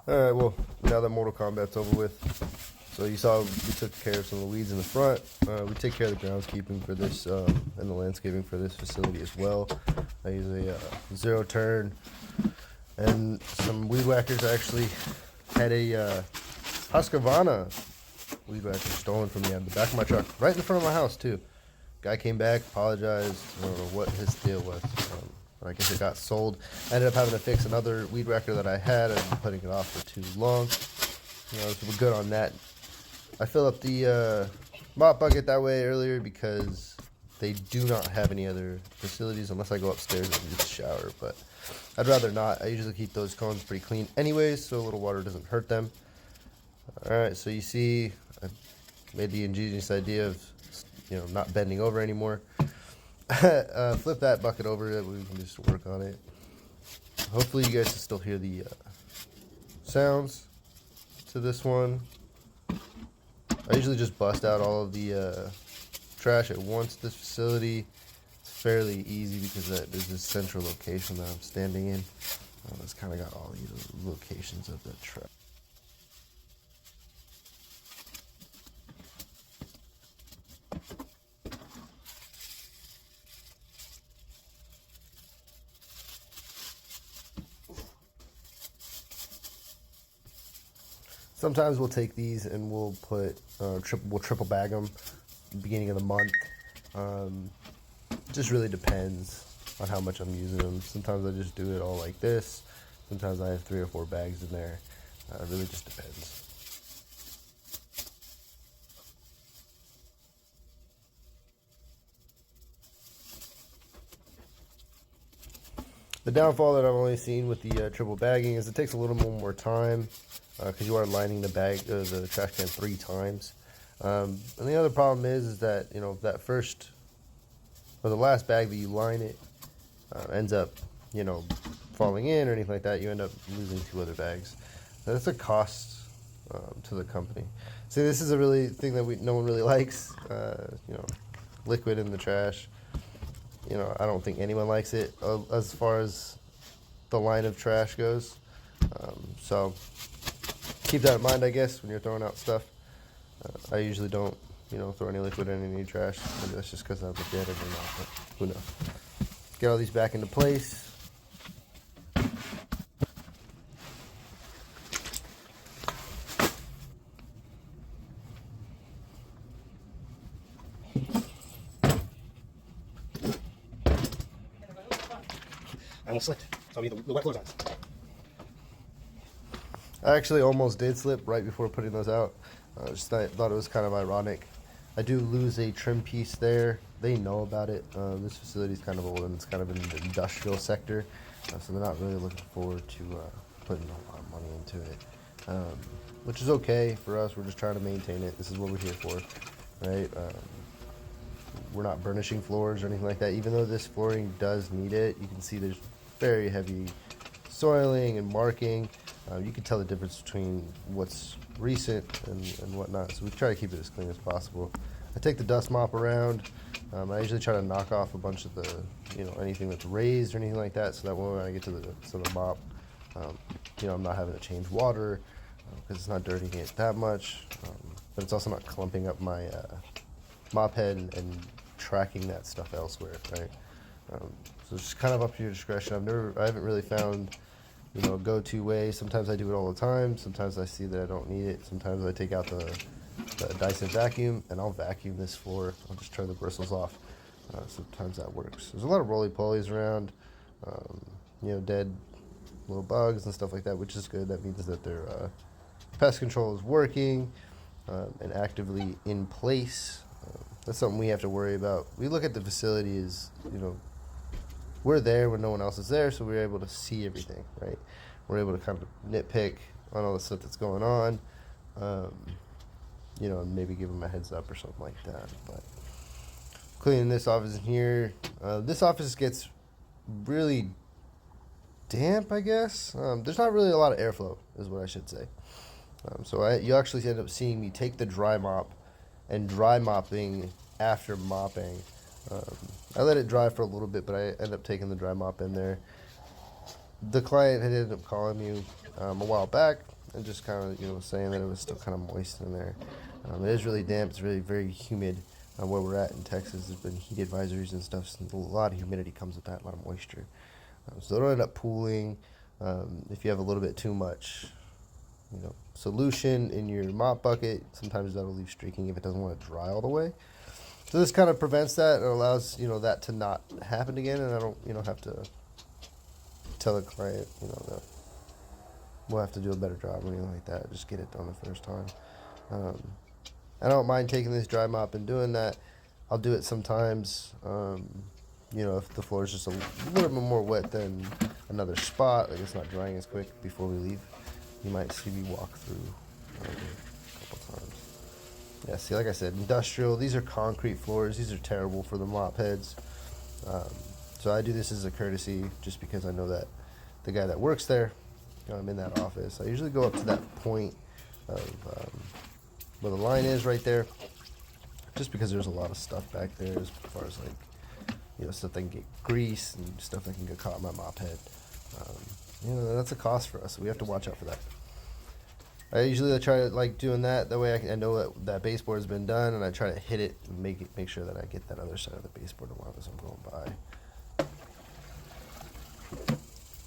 Alright, well, now that Mortal Kombat's over with, so you saw we took care of some of the weeds in the front. We take care of the groundskeeping for this and the landscaping for this facility as well. I use a zero turn and some weed whackers. I actually had a Husqvarna weed whacker stolen from me out of the back of my truck, right in front of my house too. Guy came back, apologized. I don't know what his deal was. I guess it got sold. I ended up having to fix another weed whacker that I had. I've been putting it off for too long. So we're good on that. I fill up the mop bucket that way earlier because they do not have any other facilities unless I go upstairs and use the shower. But I'd rather not. I usually keep those cones pretty clean anyways, so a little water doesn't hurt them. Alright, so you see I made the ingenious idea of not bending over anymore. Flip that bucket over, we can just work on it. Hopefully you guys can still hear the sounds to this one. I usually just bust out all of the trash at once. This facility is fairly easy because there's this central location that I'm standing in. It's kind of got all the locations of the trash. Sometimes we'll take these and we'll put we'll triple bag them at the beginning of the month. Just really depends on how much I'm using them. Sometimes I just do it all like this. Sometimes I have 3 or 4 bags in there. It really just depends. The downfall that I've only seen with the triple bagging is it takes a little more time because you are lining the trash can 3 times. And the other problem is that that first or the last bag that you line it ends up falling in or anything like that. You end up losing 2 other bags. That's a cost to the company. See, this is a really thing that no one really likes. Liquid in the trash. I don't think anyone likes it as far as the line of trash goes. So keep that in mind, I guess, when you're throwing out stuff. I usually don't, throw any liquid in any trash. Maybe that's just because I look at it or not, but who knows. Get all these back into place. I almost slipped, so I need the wet clothes on. I actually almost did slip right before putting those out. Just thought it was kind of ironic. I do lose a trim piece there. They know about it. This facility is kind of old and it's kind of in the industrial sector, so they're not really looking forward to putting a lot of money into it, which is okay for us. We're just trying to maintain it. This is what we're here for, right? We're not burnishing floors or anything like that. Even though this flooring does need it, you can see there's very heavy soiling and marking. You can tell the difference between what's recent and whatnot. So we try to keep it as clean as possible. I take the dust mop around. I usually try to knock off a bunch of the, anything that's raised or anything like that, so that when I get to the mop, I'm not having to change water because it's not dirtying it that much, but it's also not clumping up my mop head and tracking that stuff elsewhere, right? So it's just kind of up to your discretion. I haven't really found you know, go-to way. Sometimes I do it all the time. Sometimes I see that I don't need it. Sometimes I take out the Dyson vacuum and I'll vacuum this floor. I'll just turn the bristles off. Sometimes that works. There's a lot of roly-polies around, you know, dead little bugs and stuff like that, which is good. That means that their pest control is working and actively in place. That's something we have to worry about. We look at the facility as, you know, we're there when no one else is there, so we're able to see everything, right? We're able to kind of nitpick on all the stuff that's going on, you know, and maybe give them a heads up or something like that. But cleaning this office in here, this office gets really damp, I guess. There's not really a lot of airflow, is what I should say. So you actually end up seeing me take the dry mop and dry mopping after mopping. I let it dry for a little bit, but I end up taking the dry mop in there. The client had ended up calling me a while back and just kind of, you know, saying that it was still kind of moist in there. It is really damp. It's really very humid where we're at in Texas. There's been heat advisories and stuff. So a lot of humidity comes with that, a lot of moisture. So it'll end up pooling if you have a little bit too much, you know, solution in your mop bucket. Sometimes that'll leave streaking if it doesn't want to dry all the way. So this kind of prevents that and allows, you know, that to not happen again, and I don't, you know, have to tell the client, you know, that we'll have to do a better job or anything like that. Just get it done the first time. I don't mind taking this dry mop and doing that. I'll do it sometimes, you know, if the floor is just a little bit more wet than another spot, like it's not drying as quick before we leave. You might see me walk through a couple times. Yeah, see, like I said, industrial. These are concrete floors. These are terrible for the mop heads. So I do this as a courtesy just because I know that the guy that works there, I'm in that office. I usually go up to that point of where the line is right there, just because there's a lot of stuff back there as far as like, you know, stuff that can get grease and stuff that can get caught in my mop head. You know, that's a cost for us, so we have to watch out for that. I usually try to like doing that way I know that baseboard has been done, and I try to hit it and make sure that I get that other side of the baseboard as I'm going by.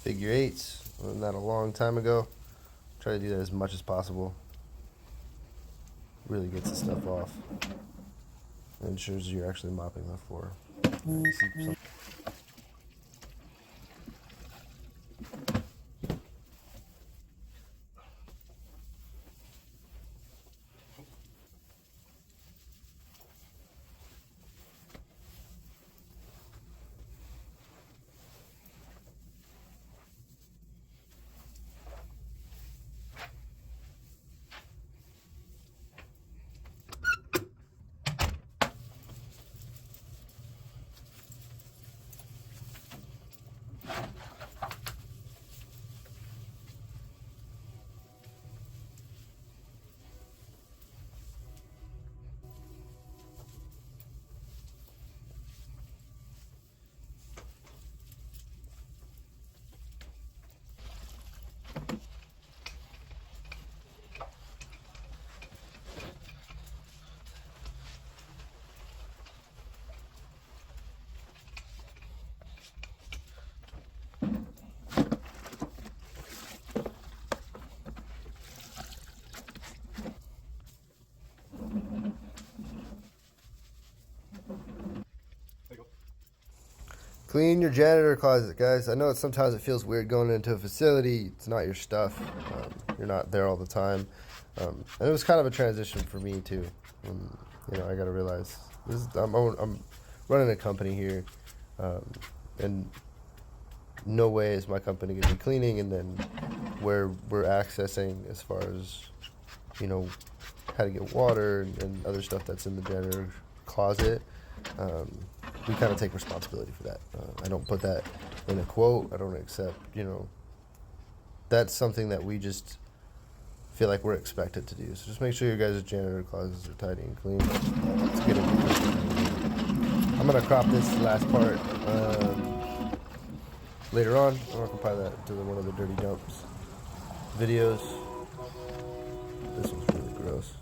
Figure eights, learned that a long time ago. Try to do that as much as possible. Really gets the stuff off and ensures you're actually mopping the floor. You see some Clean your janitor closet, guys. I know sometimes it feels weird going into a facility. It's not your stuff. You're not there all the time. And it was kind of a transition for me too. You know, I got to realize I'm running a company here, and no way is my company going to be cleaning. And then where we're accessing as far as, you know, how to get water and other stuff that's in the janitor closet. We kind of take responsibility for that. I don't put that in a quote. I don't accept, you know, that's something that we just feel like we're expected to do. So just make sure your guys' janitor closets are tidy and clean. Let's get it. I'm going to crop this last part later on. I'm going to compile that to one of the dirty dumps videos. This one's really gross.